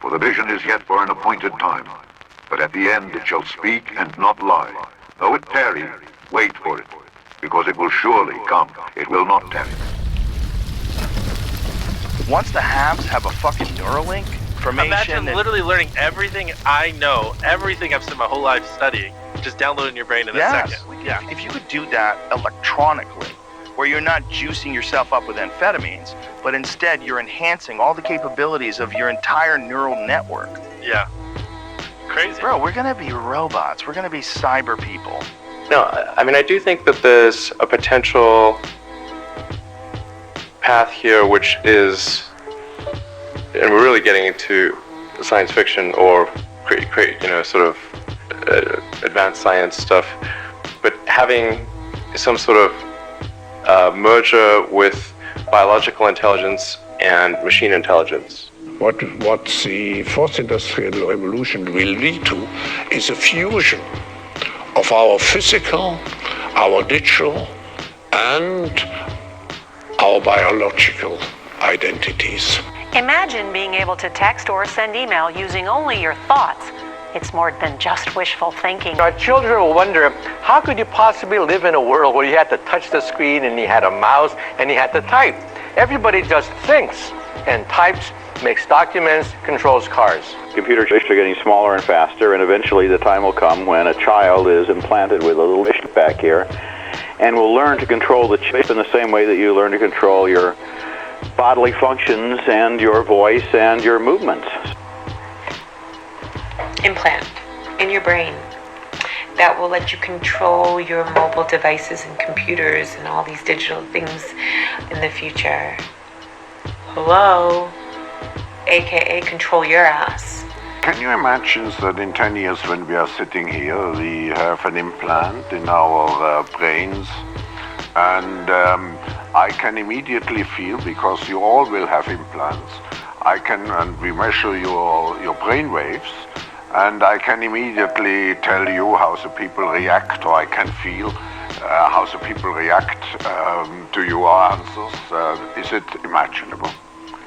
For the vision is yet for an appointed time, but at the end it shall speak and not lie. Though it tarry, wait for it, because it will surely come. It will not tarry. Once the haves have a fucking Neuralink, Imagine literally learning everything I know, everything I've spent my whole life studying, just download in your brain in a second. Yeah. If you could do that electronically, where you're not juicing yourself up with amphetamines, but instead you're enhancing all the capabilities of your entire neural network. Yeah. Crazy. Bro, we're gonna be robots. We're gonna be cyber people. No, I mean, I do think that there's a potential path here, which is, and we're really getting into science fiction or create sort of advanced science stuff, but having some sort of merger with biological intelligence and machine intelligence. What the fourth industrial revolution will lead to is a fusion of our physical, our digital, and our biological identities. Imagine being able to text or send email using only your thoughts. It's more than just wishful thinking. Our children will wonder, how could you possibly live in a world where you had to touch the screen and you had a mouse and you had to type? Everybody just thinks and types, makes documents, controls cars. Computers are getting smaller and faster, and eventually the time will come when a child is implanted with a little chip back here and will learn to control the chip in the same way that you learn to control your bodily functions and your voice and your movements. Implant in your brain that will let you control your mobile devices and computers and all these digital things in the future. Hello? AKA control your ass. Can you imagine that in 10 years when we are sitting here, we have an implant in our brains, and I can immediately feel, because you all will have implants, and we measure your brain waves, and I can immediately tell you how the people react, or I can feel how the people react to your answers. Is it imaginable?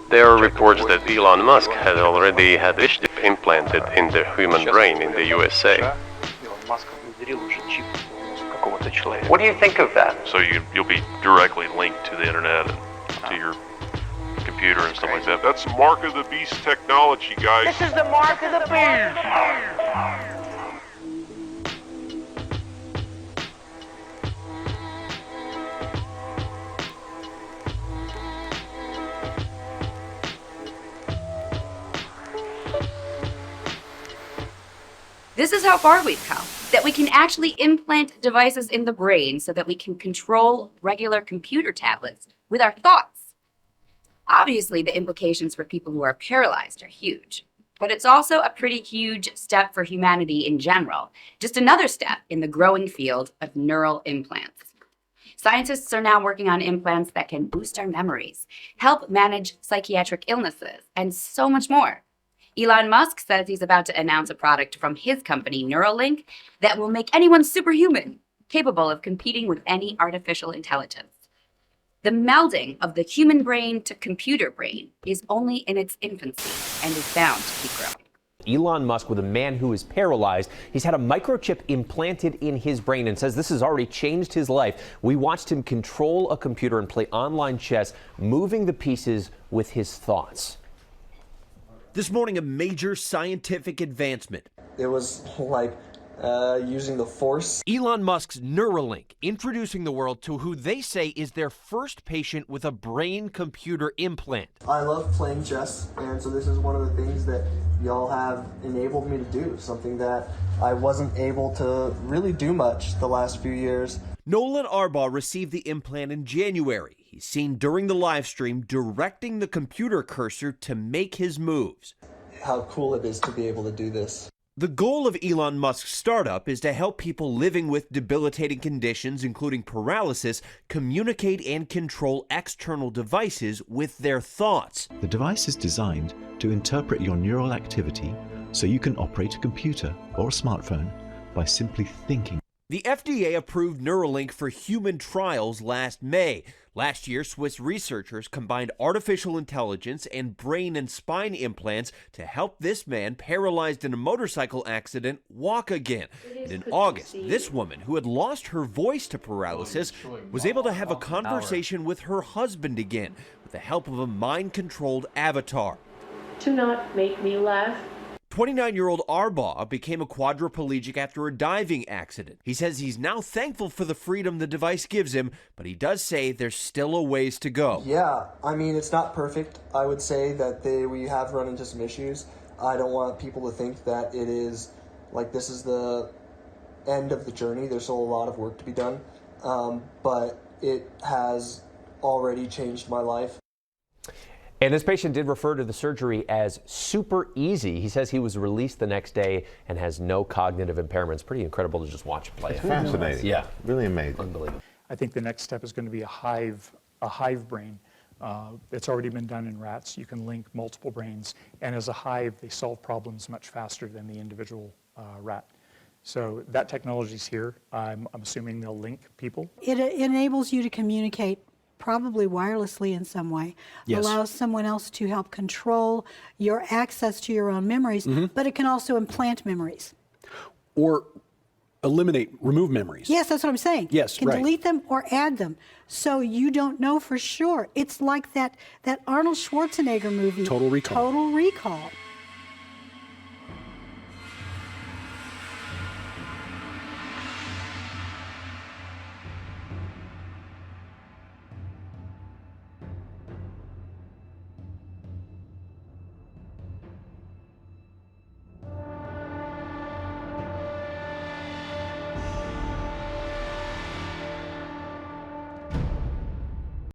There are reports that Elon Musk had already had this chip implanted in the human brain in the USA. What do you think of that? So you'll be directly linked to the internet and to your computer and stuff like that. That's Mark of the Beast technology, guys. This is the mark of the beast. This is how far we've come, that we can actually implant devices in the brain so that we can control regular computer tablets with our thoughts. Obviously, the implications for people who are paralyzed are huge, but it's also a pretty huge step for humanity in general, just another step in the growing field of neural implants. Scientists are now working on implants that can boost our memories, help manage psychiatric illnesses, and so much more. Elon Musk says he's about to announce a product from his company, Neuralink, that will make anyone superhuman, capable of competing with any artificial intelligence. The melding of the human brain to computer brain is only in its infancy and is bound to keep growing. Elon Musk with a man who is paralyzed. He's had a microchip implanted in his brain and says this has already changed his life. We watched him control a computer and play online chess, moving the pieces with his thoughts. This morning, a major scientific advancement. It was like using the force. Elon Musk's Neuralink introducing the world to who they say is their first patient with a brain-computer implant. I love playing chess, and so this is one of the things that y'all have enabled me to do, something that I wasn't able to really do much the last few years. Nolan Arbaugh received the implant in January. He's seen during the live stream directing the computer cursor to make his moves. How cool it is to be able to do this. The goal of Elon Musk's startup is to help people living with debilitating conditions, including paralysis, communicate and control external devices with their thoughts. The device is designed to interpret your neural activity so you can operate a computer or a smartphone by simply thinking. The FDA approved Neuralink for human trials last May. Last year, Swiss researchers combined artificial intelligence and brain and spine implants to help this man paralyzed in a motorcycle accident walk again. And in August, this woman, who had lost her voice to paralysis, was able to have a conversation with her husband again with the help of a mind-controlled avatar. Do not make me laugh. 29-year-old Arbaugh became a quadriplegic after a diving accident. He says he's now thankful for the freedom the device gives him, but he does say there's still a ways to go. Yeah, I mean, it's not perfect. I would say that we have run into some issues. I don't want people to think that it is, like, this is the end of the journey. There's still a lot of work to be done, but it has already changed my life. And this patient did refer to the surgery as super easy. He says he was released the next day and has no cognitive impairments. Pretty incredible to just watch it play. Fascinating. Yeah. Really amazing. Unbelievable. I think the next step is going to be a hive brain. It's already been done in rats. You can link multiple brains, and as a hive, they solve problems much faster than the individual rat. So that technology's here. I'm assuming they'll link people. It enables you to communicate probably wirelessly in some way, allows someone else to help control your access to your own memories, but it can also implant memories. Or remove memories. Yes, that's what I'm saying. Yes, can delete them or add them, so you don't know for sure. It's like that Arnold Schwarzenegger movie, Total Recall. Total Recall.